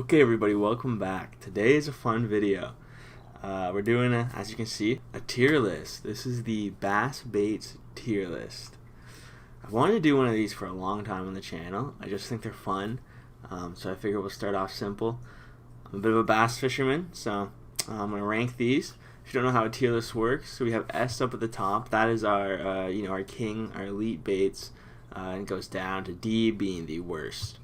Okay everybody, welcome back. Today is a fun video. We're doing, as you can see, a tier list. This is the bass baits tier list. I've wanted to do one of these for a long time on the channel. I just think they're fun, so I figure we'll start off simple. I'm a bit of a bass fisherman, so I'm going to rank these. If you don't know how a tier list works, so we have S up at the top. That is our, our king, our elite baits, and it goes down to D being the worst.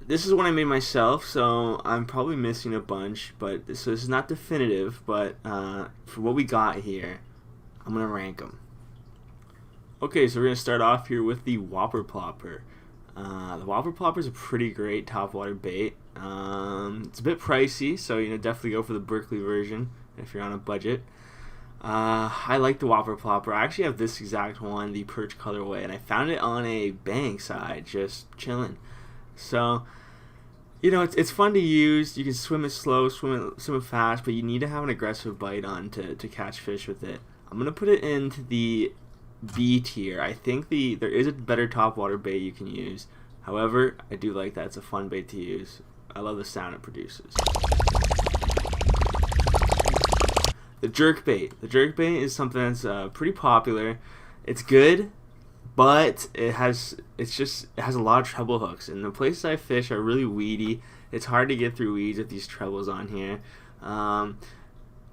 This is one I made myself, so I'm probably missing a bunch, but this is not definitive, but for what we got here, I'm going to rank them. Okay, so we're going to start off here with the Whopper Plopper. The Whopper Plopper is a pretty great topwater bait. It's a bit pricey, so definitely go for the Berkeley version if you're on a budget. I like the Whopper Plopper. I actually have this exact one, the perch colorway, and I found it on a bank side, just chilling. So, it's fun to use. You can swim it slow, swim it fast, but you need to have an aggressive bite on to catch fish with it. I'm going to put it into the B tier. I think there is a better topwater bait you can use. However, I do like that. It's a fun bait to use. I love the sound it produces. The Jerkbait. The Jerkbait is something that's pretty popular. It's good, but it has a lot of treble hooks, and the places I fish are really weedy. It's hard to get through weeds with these trebles on here. And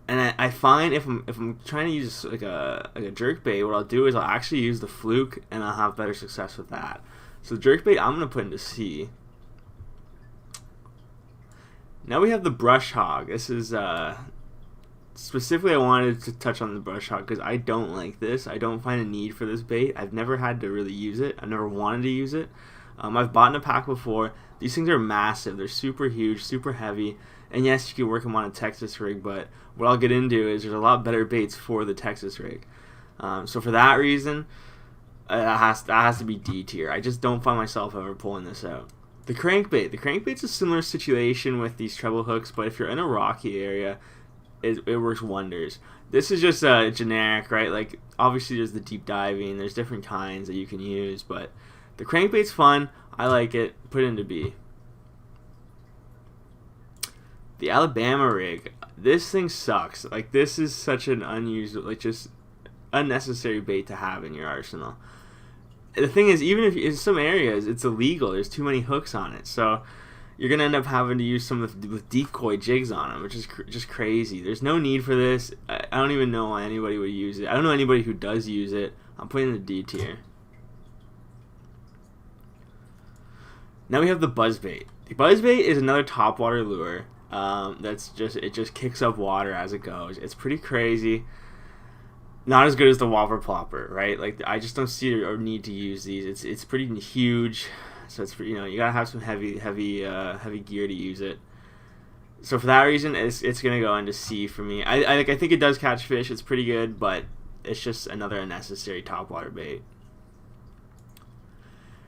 I find if I'm trying to use like a jerkbait, what I'll do is I'll actually use the Fluke, and I'll have better success with that. So the jerkbait I'm gonna put into C. Now we have the brush hog. This is specifically I wanted to touch on the brush hog because I don't like this. I don't find a need for this bait. I've never had to really use it. I've never wanted to use it. I've bought in a pack before. These things are massive. They're super huge, super heavy. And yes, you can work them on a Texas rig, but what I'll get into is there's a lot better baits for the Texas rig. So for that reason, that has to be D tier. I just don't find myself ever pulling this out. The crankbait. The crankbait's a similar situation with these treble hooks, but if you're in a rocky area, it works wonders. This is just generic, right? Like, obviously there's the deep diving, there's different kinds that you can use, but the crankbait's fun. I like it. Put it into B. The Alabama rig. This thing sucks. Like, this is such an unused, like, just unnecessary bait to have in your arsenal. The thing is, even if in some areas it's illegal, there's too many hooks on it, so you're gonna end up having to use some with decoy jigs on them, which is just crazy. There's no need for this. I don't even know why anybody would use it. I don't know anybody who does use it. I'm putting it in the D tier. Now we have the Buzzbait. The Buzzbait is another topwater lure. It just kicks up water as it goes. It's pretty crazy. Not as good as the Whopper Plopper, right? Like, I just don't see a need to use these. It's pretty huge. So it's you gotta have some heavy gear to use it. So for that reason, it's gonna go into C for me. I think it does catch fish. It's pretty good, but it's just another unnecessary topwater bait.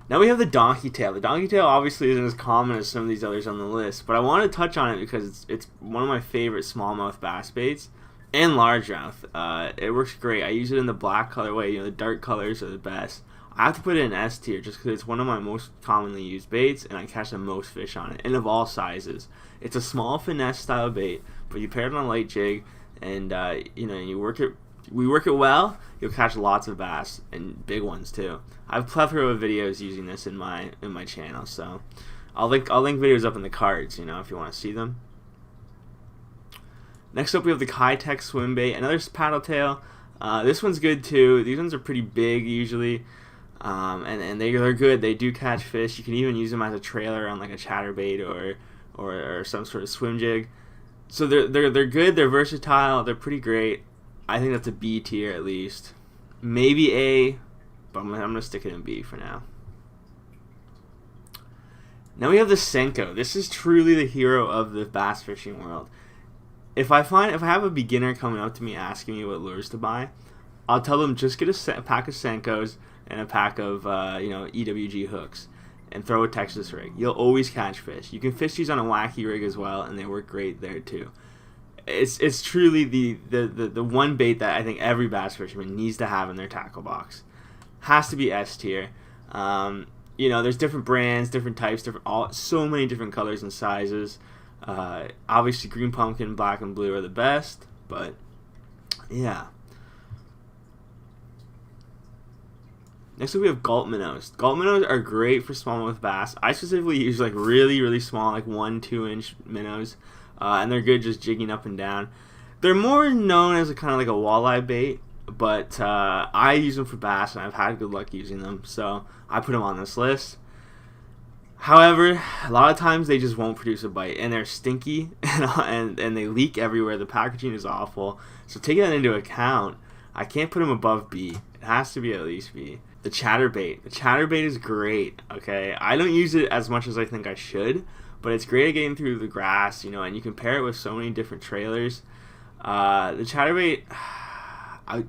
Now we have the donkey tail. The donkey tail obviously isn't as common as some of these others on the list, but I want to touch on it because it's one of my favorite smallmouth bass baits and largemouth. It works great. I use it in the black colorway. The dark colors are the best. I have to put it in S tier just because it's one of my most commonly used baits, and I catch the most fish on it, and of all sizes. It's a small finesse style bait, but you pair it on a light jig, and you work it. We work it well. You'll catch lots of bass and big ones too. I have a plethora of videos using this in my channel, so I'll link videos up in the cards. If you want to see them. Next up, we have the High-Tech swim bait, another paddle tail. This one's good too. These ones are pretty big usually. And they're good. They do catch fish. You can even use them as a trailer on like a chatterbait or some sort of swim jig. So they're good. They're versatile. They're pretty great. I think that's a B tier at least, maybe A, but I'm gonna stick it in B for now. Now we have the Senko. This is truly the hero of the bass fishing world. If I have a beginner coming up to me asking me what lures to buy, I'll tell them just get a pack of Senkos and a pack of EWG hooks and throw a Texas rig. You'll always catch fish. You can fish these on a wacky rig as well, and they work great there too. It's truly the one bait that I think every bass fisherman needs to have in their tackle box. Has to be S tier. you know, there's different brands, different types, so many different colors and sizes. Obviously, green pumpkin, black and blue are the best, but yeah. Next up, we have gulp minnows. Gulp minnows are great for smallmouth bass. I specifically use like really small, like 1-2 inch minnows, and they're good just jigging up and down. They're more known as a kind of like a walleye bait, but I use them for bass, and I've had good luck using them, so I put them on this list. However, a lot of times they just won't produce a bite, and they're stinky, and they leak everywhere. The packaging is awful. So taking that into account, I can't put them above B. It has to be at least B. The Chatterbait. The Chatterbait is great, okay? I don't use it as much as I think I should, but it's great at getting through the grass, you know, and you can pair it with so many different trailers. The Chatterbait, I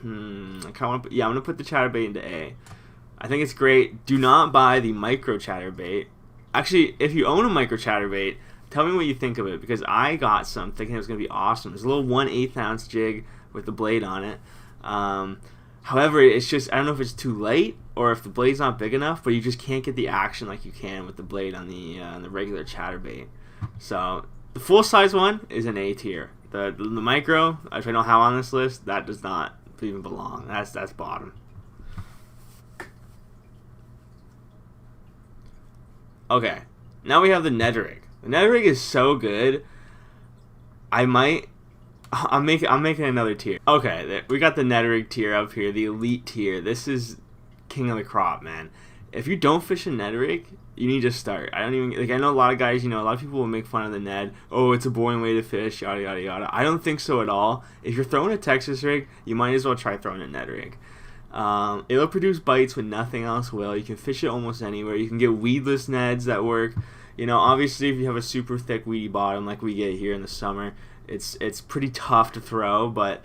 kind of want to, I'm going to put the Chatterbait into A. I think it's great. Do not buy the micro Chatterbait. Actually, if you own a micro Chatterbait, tell me what you think of it, because I got some thinking it was going to be awesome. It's a little 1/8 ounce jig with the blade on it. However, it's just, I don't know if it's too light or if the blade's not big enough, but you just can't get the action like you can with the blade on the regular Chatterbait. So the full size one is an A tier. The micro, if I don't have on this list, that does not even belong. That's bottom. Okay, now we have the Ned rig. The Ned rig is so good. I'm making another tier. Okay, we got the Ned rig tier up here, the elite tier. This is king of the crop, man. If you don't fish a Ned rig, you need to start. I know a lot of guys, you know, a lot of people will make fun of the Ned. Oh, it's a boring way to fish, yada yada yada. I don't think so at all. If you're throwing a Texas rig, you might as well try throwing a Ned rig. It'll produce bites when nothing else will. You can fish it almost anywhere. You can get weedless Neds that work. You know, obviously if you have a super thick weedy bottom like we get here in the summer, it's pretty tough to throw, but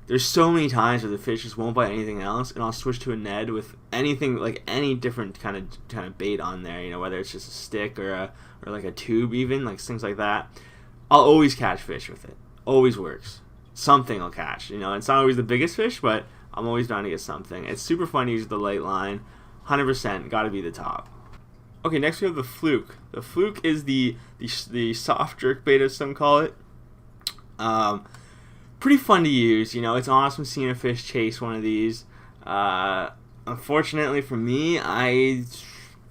there's so many times where the fish just won't bite anything else, and I'll switch to a Ned with anything, like any different kind of bait on there, you know, whether it's just a stick or like a tube even, like things like that. I'll always catch fish with it. Always works. Something I'll catch, you know. It's not always the biggest fish, but I'm always bound to get something. It's super fun to use the light line. 100% gotta be the top. Okay, next we have the Fluke. The Fluke is the soft jerkbait, as some call it. Pretty fun to use, you know. It's awesome seeing a fish chase one of these. Unfortunately for me, I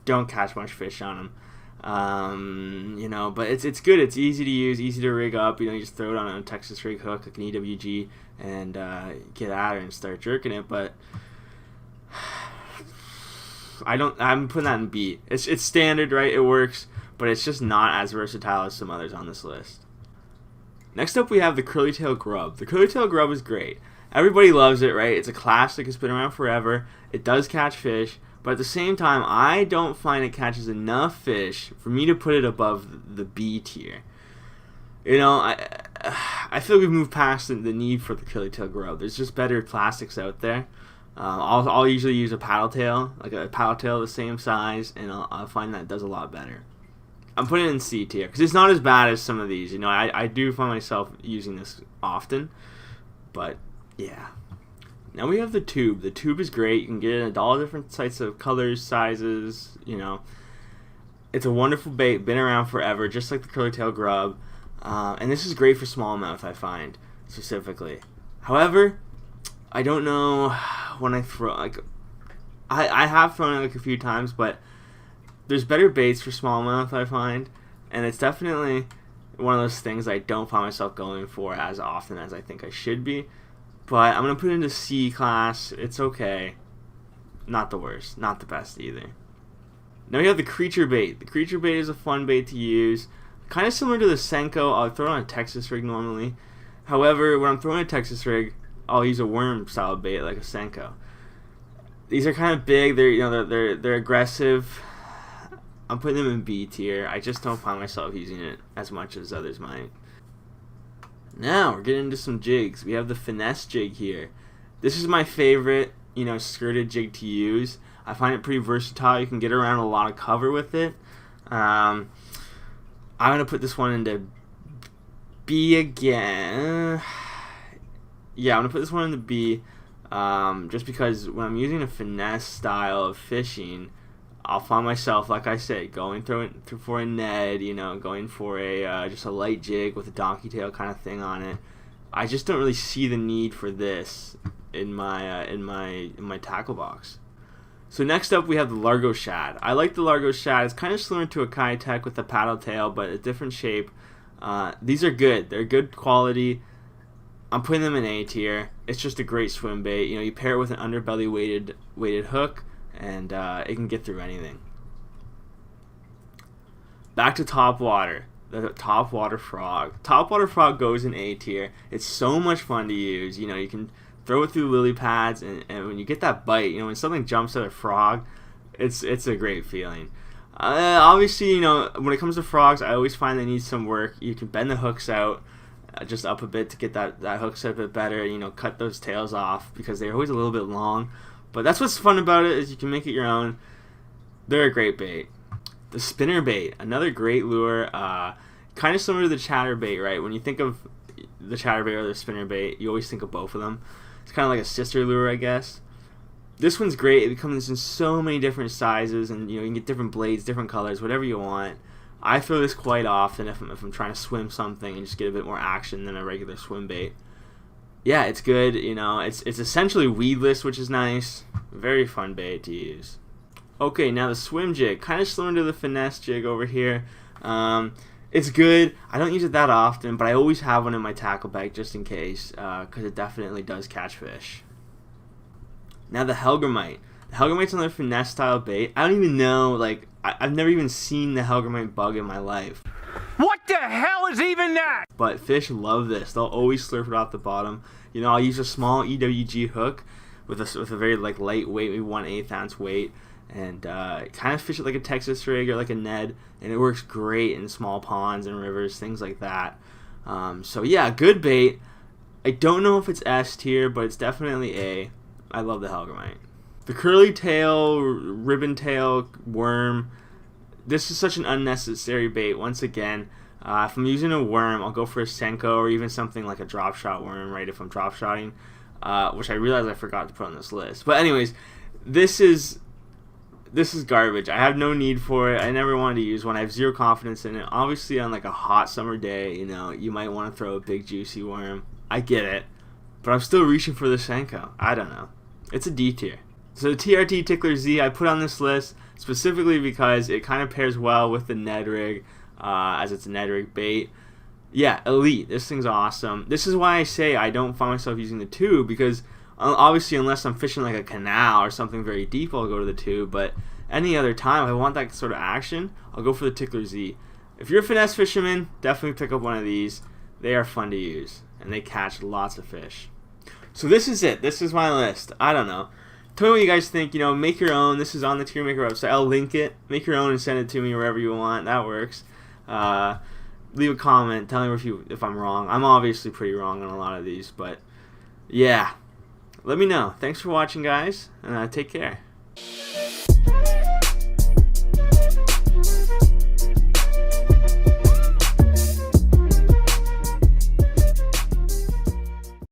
don't catch much fish on them. You know, but it's good. It's easy to use, easy to rig up. You know, you just throw it on a Texas rig hook, like an EWG, and get at her and start jerking it. But I'm putting that in B. It's standard, right? It works, but it's just not as versatile as some others on this list. Next up, we have the curly tail grub. The curly tail grub is great. Everybody loves it, right? It's a classic. It's been around forever. It does catch fish, but at the same time, I don't find it catches enough fish for me to put it above the B tier. You know, I feel we've moved past the need for the curly tail grub. There's just better plastics out there. I'll usually use a paddle tail, like a paddle tail the same size, and I'll find that it does a lot better. I'm putting it in C tier because it's not as bad as some of these. You know, I do find myself using this often, but yeah. Now we have the tube. The tube is great. You can get it in all different types of colors, sizes. You know, it's a wonderful bait. Been around forever, just like the curly tail grub. And this is great for smallmouth, I find specifically. However, I don't know when I throw, like, I have thrown it like a few times, but there's better baits for smallmouth, I find, and it's definitely one of those things I don't find myself going for as often as I think I should be. But I'm going to put it into C class. It's okay. Not the worst. Not the best either. Now we have the creature bait. The creature bait is a fun bait to use. Kind of similar to the Senko. I'll throw it on a Texas rig normally. However, when I'm throwing a Texas rig, I'll use a worm style bait like a Senko. These are kind of big. They're aggressive. I'm putting them in B tier. I just don't find myself using it as much as others might. Now we're getting into some jigs. We have the finesse jig here. This is my favorite, you know, skirted jig to use. I find it pretty versatile. You can get around a lot of cover with it. I'm gonna put this one into B again. Yeah, I'm gonna put this one into B. Just because when I'm using a finesse style of fishing, I'll find myself, like I said, going for a Ned, you know, going for a just a light jig with a donkey tail kind of thing on it. I just don't really see the need for this in my tackle box. So next up we have the Largo Shad. I like the Largo Shad. It's kind of similar to a Kitech with a paddle tail, but a different shape. These are good. They're good quality. I'm putting them in A tier. It's just a great swim bait. You know, you pair it with an underbelly weighted hook, and it can get through anything. Back to top water. The top water frog. Top water frog goes in A tier. It's so much fun to use. You know, you can throw it through lily pads, and when you get that bite, you know, when something jumps at a frog, it's a great feeling. Obviously, you know, when it comes to frogs, I always find they need some work. You can bend the hooks out just up a bit to get that hook set a bit better. You know, cut those tails off because they're always a little bit long. But that's what's fun about it, is you can make it your own. They're a great bait. The spinnerbait, another great lure. Kind of similar to the chatterbait, right? When you think of the chatterbait or the spinnerbait, you always think of both of them. It's kind of like a sister lure, I guess. This one's great. It comes in so many different sizes, and you know, you can get different blades, different colors, whatever you want. I throw this quite often if I'm trying to swim something and just get a bit more action than a regular swim bait. Yeah, it's good. You know, it's essentially weedless, which is nice. Very fun bait to use. Okay, now the swim jig, kind of similar to the finesse jig over here. It's good. I don't use it that often, but I always have one in my tackle bag just in case, because it definitely does catch fish. Now the Hellgrammite. The Hellgramite's another finesse style bait. I don't even know, like, I've never even seen the Hellgrammite bug in my life. What the hell is even that? But fish love this. They'll always slurp it off the bottom. You know, I'll use a small EWG hook with a very like lightweight, maybe 1/8 ounce weight, and kind of fish it like a Texas rig or like a Ned, and it works great in small ponds and rivers, things like that. So yeah, good bait. I don't know if it's S tier, but it's definitely A. I love the Hellgrammite. The curly tail, ribbon tail worm. This is such an unnecessary bait. Once again, if I'm using a worm, I'll go for a Senko or even something like a drop shot worm, right? If I'm drop shotting, which I realized I forgot to put on this list. But anyways, this is garbage. I have no need for it. I never wanted to use one. I have zero confidence in it. Obviously, on like a hot summer day, you know, you might want to throw a big juicy worm. I get it, but I'm still reaching for the Senko. I don't know. It's a D tier. So the TRT Tickler Z I put on this list specifically because it kind of pairs well with the Ned rig, as it's a Ned rig bait. Yeah, elite. This thing's awesome. This is why I say I don't find myself using the tube, because obviously unless I'm fishing like a canal or something very deep, I'll go to the tube. But any other time, if I want that sort of action, I'll go for the Tickler Z. If you're a finesse fisherman, definitely pick up one of these. They are fun to use, and they catch lots of fish. So this is it. This is my list. I don't know. Tell me what you guys think. You know, make your own. This is on the Tier Maker website. I'll link it. Make your own and send it to me wherever you want. That works. Leave a comment. Tell me if I'm wrong. I'm obviously pretty wrong on a lot of these, but yeah. Let me know. Thanks for watching, guys, and take care.